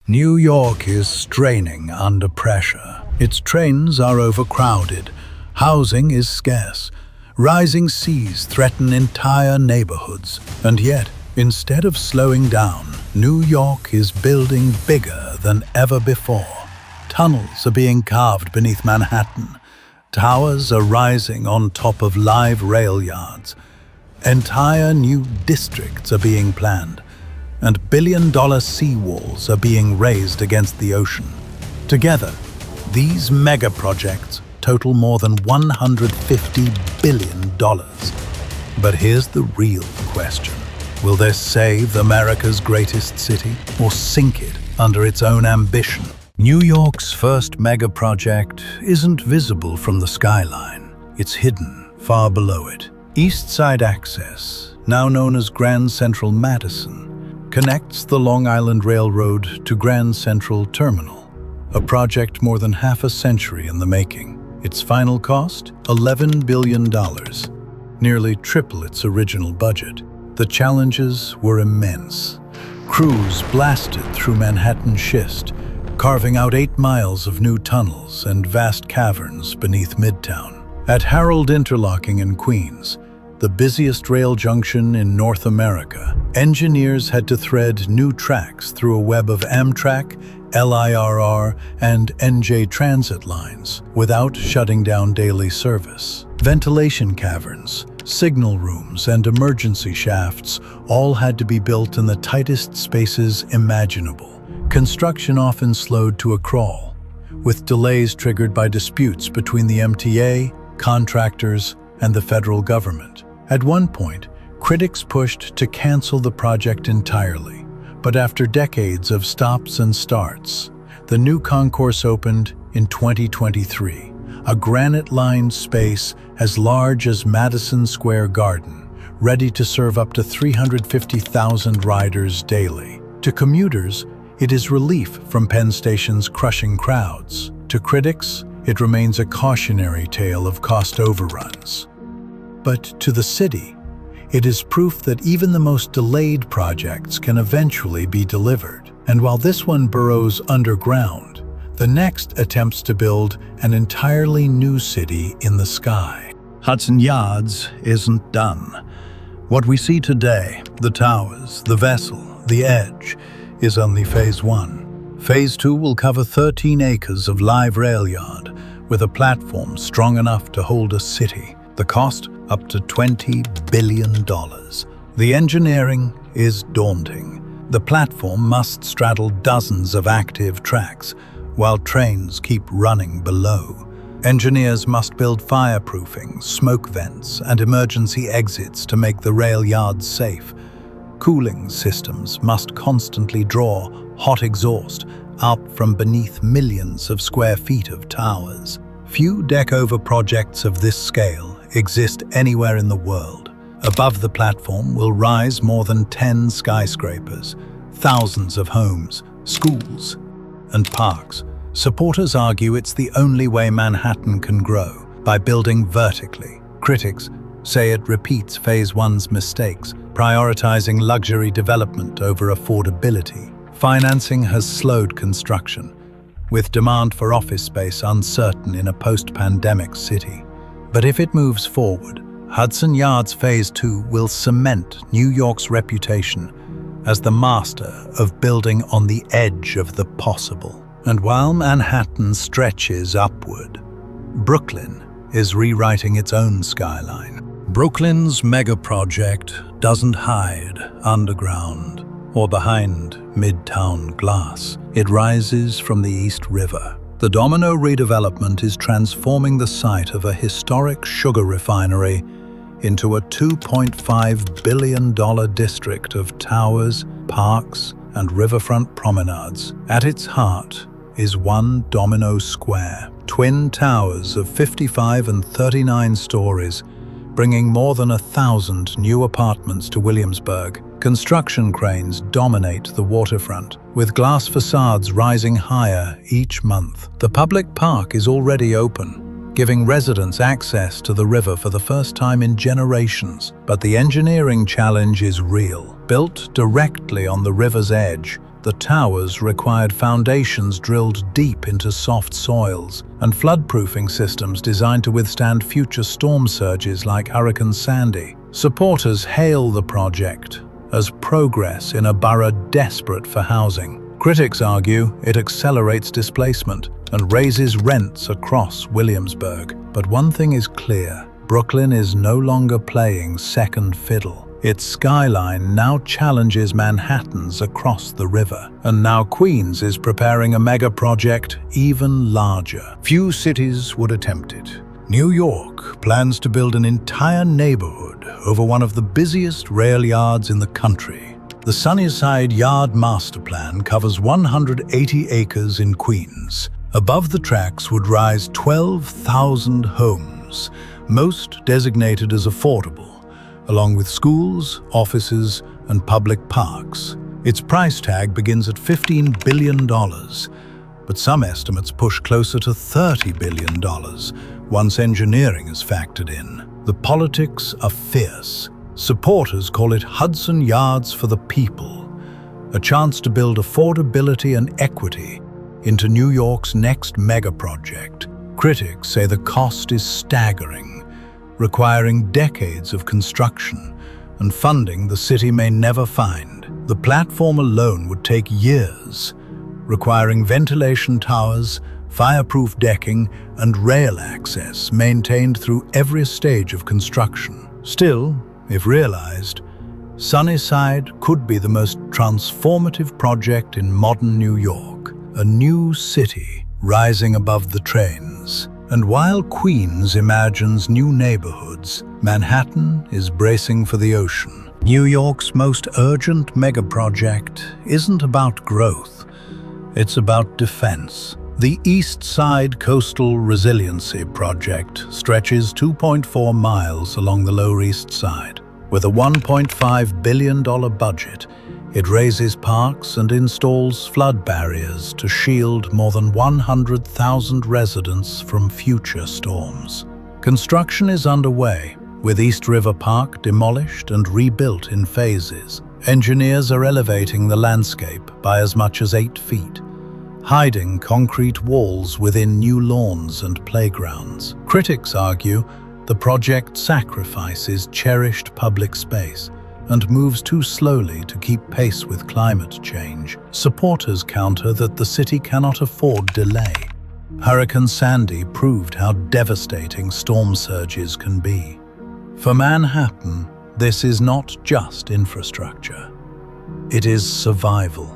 New York is straining under pressure. Its trains are overcrowded. Housing is scarce. Rising seas threaten entire neighborhoods. And yet, instead of slowing down, New York is building bigger than ever before. Tunnels are being carved beneath Manhattan. Towers are rising on top of live rail yards. Entire new districts are being planned, and billion-dollar seawalls are being raised against the ocean. Together, these megaprojects total more than $150 billion. But here's the real question. Will they save America's greatest city or sink it under its own ambition? New York's first megaproject isn't visible from the skyline. It's hidden far below it. East Side Access, now known as Grand Central Madison, connects the Long Island Railroad to Grand Central Terminal, a project more than half a century in the making. Its final cost? $11 billion, nearly triple its original budget. The challenges were immense. Crews blasted through Manhattan schist, carving out 8 miles of new tunnels and vast caverns beneath Midtown. At Harold Interlocking in Queens, the busiest rail junction in North America, engineers had to thread new tracks through a web of Amtrak, LIRR, and NJ transit lines without shutting down daily service. Ventilation caverns, signal rooms, and emergency shafts all had to be built in the tightest spaces imaginable. Construction often slowed to a crawl, with delays triggered by disputes between the MTA, contractors, and the federal government. At one point, critics pushed to cancel the project entirely, but after decades of stops and starts, the new concourse opened in 2023, a granite-lined space as large as Madison Square Garden, ready to serve up to 350,000 riders daily. To commuters, it is relief from Penn Station's crushing crowds. To critics, it remains a cautionary tale of cost overruns. But to the city, it is proof that even the most delayed projects can eventually be delivered. And while this one burrows underground, the next attempts to build an entirely new city in the sky. Hudson Yards isn't done. What we see today, the towers, the vessel, the edge, is only Phase 1. Phase 2 will cover 13 acres of live rail yard, with a platform strong enough to hold a city. The cost? Up to $20 billion. The engineering is daunting. The platform must straddle dozens of active tracks, while trains keep running below. Engineers must build fireproofing, smoke vents, and emergency exits to make the rail yards safe. Cooling systems must constantly draw hot exhaust out from beneath millions of square feet of towers. Few deck-over projects of this scale exist anywhere in the world. Above the platform will rise more than 10 skyscrapers, thousands of homes, schools, and parks. Supporters argue it's the only way Manhattan can grow, by building vertically. Critics say it repeats Phase 1's mistakes, prioritizing luxury development over affordability. Financing has slowed construction, with demand for office space uncertain in a post-pandemic city. But if it moves forward, Hudson Yards Phase 2 will cement New York's reputation as the master of building on the edge of the possible. And while Manhattan stretches upward, Brooklyn is rewriting its own skyline. Brooklyn's megaproject doesn't hide underground or behind Midtown glass. It rises from the East River. The Domino redevelopment is transforming the site of a historic sugar refinery into a $2.5 billion district of towers, parks, and riverfront promenades. At its heart is One Domino Square, twin towers of 55 and 39 stories, bringing more than 1,000 new apartments to Williamsburg. Construction cranes dominate the waterfront, with glass facades rising higher each month. The public park is already open, giving residents access to the river for the first time in generations. But the engineering challenge is real. Built directly on the river's edge, The towers required foundations drilled deep into soft soils and floodproofing systems designed to withstand future storm surges like Hurricane Sandy. Supporters hail the project as progress in a borough desperate for housing. Critics argue it accelerates displacement and raises rents across Williamsburg. But one thing is clear: Brooklyn is no longer playing second fiddle. Its skyline now challenges Manhattan's across the river, and now Queens is preparing a mega project even larger. Few cities would attempt it. New York plans to build an entire neighborhood over one of the busiest rail yards in the country. The Sunnyside Yard master plan covers 180 acres in Queens. Above the tracks would rise 12,000 homes, most designated as affordable, along with schools, offices, and public parks. Its price tag begins at $15 billion, but some estimates push closer to $30 billion once engineering is factored in. The politics are fierce. Supporters call it Hudson Yards for the people, a chance to build affordability and equity into New York's next mega project. Critics say the cost is staggering, requiring decades of construction and funding the city may never find. The platform alone would take years, requiring ventilation towers, fireproof decking, and rail access maintained through every stage of construction. Still, if realized, Sunnyside could be the most transformative project in modern New York, a new city rising above the trains. And while Queens imagines new neighborhoods, Manhattan is bracing for the ocean. New York's most urgent megaproject isn't about growth, it's about defense. The East Side Coastal Resiliency Project stretches 2.4 miles along the Lower East Side. With a $1.5 billion budget, it raises parks and installs flood barriers to shield more than 100,000 residents from future storms. Construction is underway, with East River Park demolished and rebuilt in phases. Engineers are elevating the landscape by as much as 8 feet, hiding concrete walls within new lawns and playgrounds. Critics argue the project sacrifices cherished public space and moves too slowly to keep pace with climate change. Supporters counter that the city cannot afford delay. Hurricane Sandy proved how devastating storm surges can be. For Manhattan, this is not just infrastructure. It is survival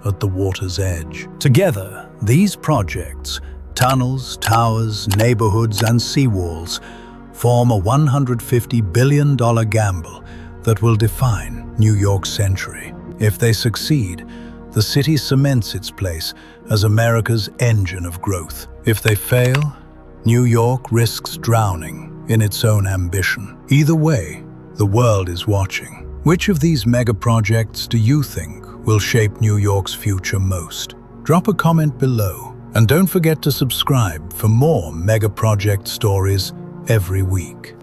at the water's edge. Together, these projects, tunnels, towers, neighborhoods, and seawalls, form a $150 billion gamble that will define New York's century. If they succeed, the city cements its place as America's engine of growth. If they fail, New York risks drowning in its own ambition. Either way, the world is watching. Which of these mega projects do you think will shape New York's future most? Drop a comment below, and don't forget to subscribe for more mega project stories every week.